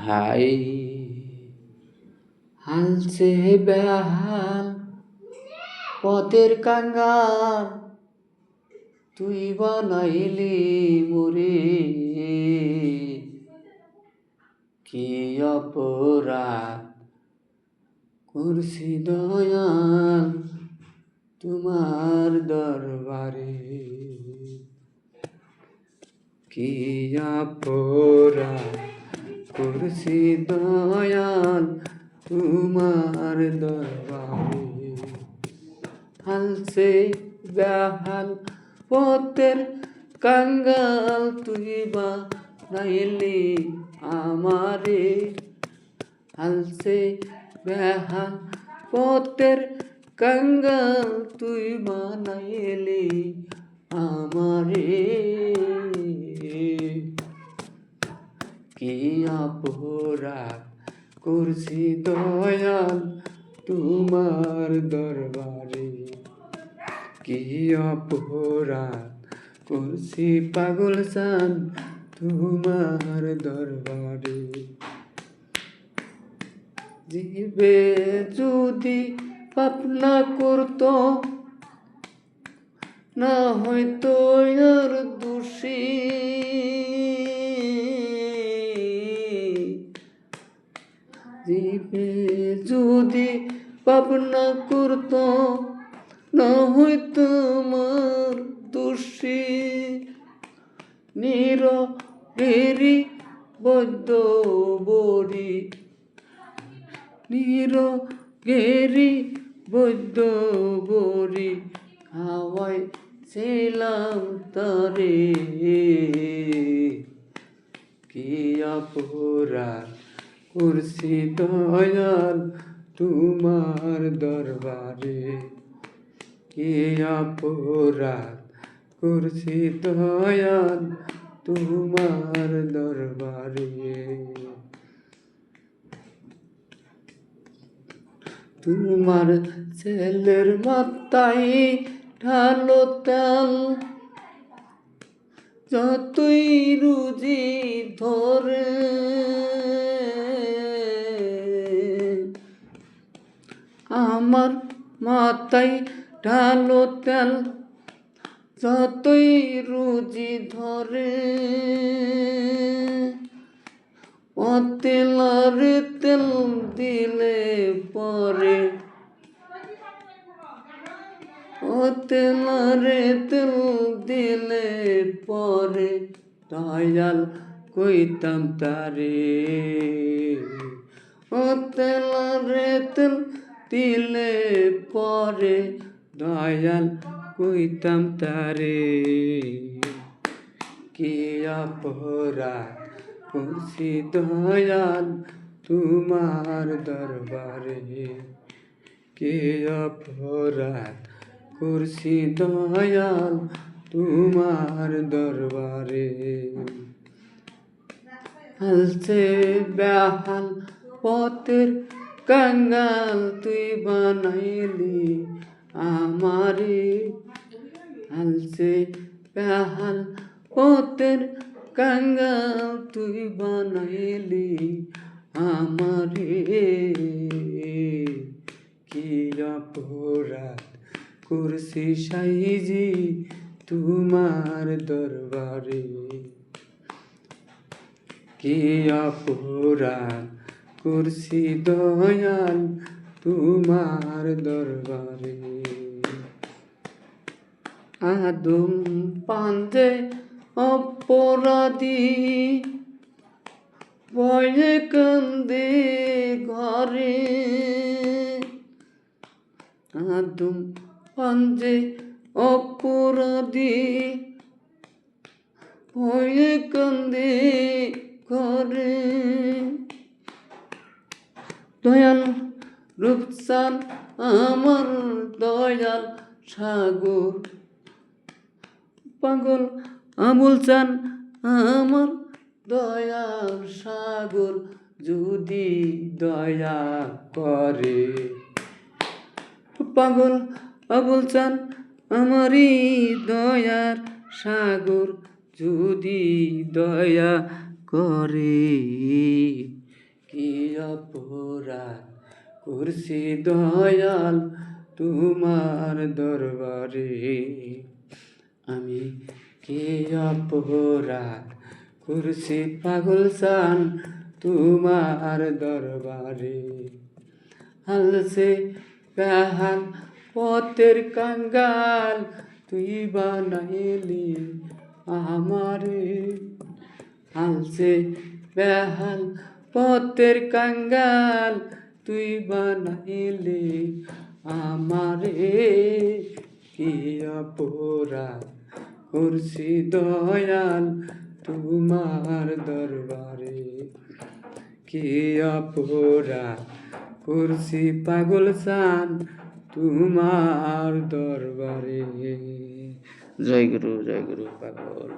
High হালছে বেহাল পথের কাঙ্গাল তুই বানাইলি মোরে কি অপরাধ করছি দয়াল তোমার দরবারে কি অপরাধ করছি দয়াল তোমার দরবারে হালছে বেহাল পথের কাঙ্গাল তুই বানাইলি আমারে হালছে বেহাল পথের কাঙ্গাল তুই বানাইলি আমারে কি অপরাধ করছি দয়াল তোমার দরবারে কি অপরাধ করছি পাগল চান তোমার দরবারে জীবে যদি পাপ না করতো না হয়তো আর দোষী জীবে যদি পাপ না করতো না হয়তো আমার দোষী নীরবেরি বৈদ্য বরি নীরবেরি বৈদ্য বরি হাওয়াই ছিলাম তারে কি অপরাধ করছি দয়াল তোমার দরবারে কি অপরাধ করছি দয়াল তোমার দরবারে তোমার ছেলের মাথায় ঢালো তেল যতই রুজি ধরে আমার মাথায় ঢালো তেল যতই রুজি ধরে ও তেলার তেল দিলে পরে ও তেলারে তেল দিলে পরে দয়াল কইতাম তারে ও তেলারে তেল দিলে পরে দয়াল কইতাম তারে কি অপরাধ করছি দয়াল তোমার দরবারে কি অপরাধ করছি দয়াল তোমার দরবারে হালছে বেহাল পথের কাঙ্গাল তুই বানাইলি আমারে হালছে বেহাল পথের কাঙ্গাল তুই বানাইলি আমারে কি অপরাধ করছি সাইজি তোমার দরবারে কি অপরাধ করছি দয়াল তোমার দরবারে আদম পাঞ্জে অপরাধী ভয়ে কান্দে ঘরে আদম পাঞ্জে অপরাধী ভয়ে কান্দে ঘরে দয়াল রূপসান আমার দয়াল সাগর পাগল আবুল চান আমার দয়াল সাগর যদি দয়া করে পাগল আবুল চান আমারই দয়ার সাগর যদি দয়া করে কি অপরাধ করছি দয়াল তোমার দরবারে আমি কি অপরাধ করছি পাগল চান তোমার দরবারে হালসে বেহাল পথের কাঙ্গাল তুই বানাইলি আমারে হালসে বেহাল পথের কাঙ্গাল তুই বানাইলি আমারে কি অপরাধ করছি দয়াল তোমার দরবারে কি অপরাধ করছি পাগল চান তোমার দরবারে। জয় গুরু পাগল।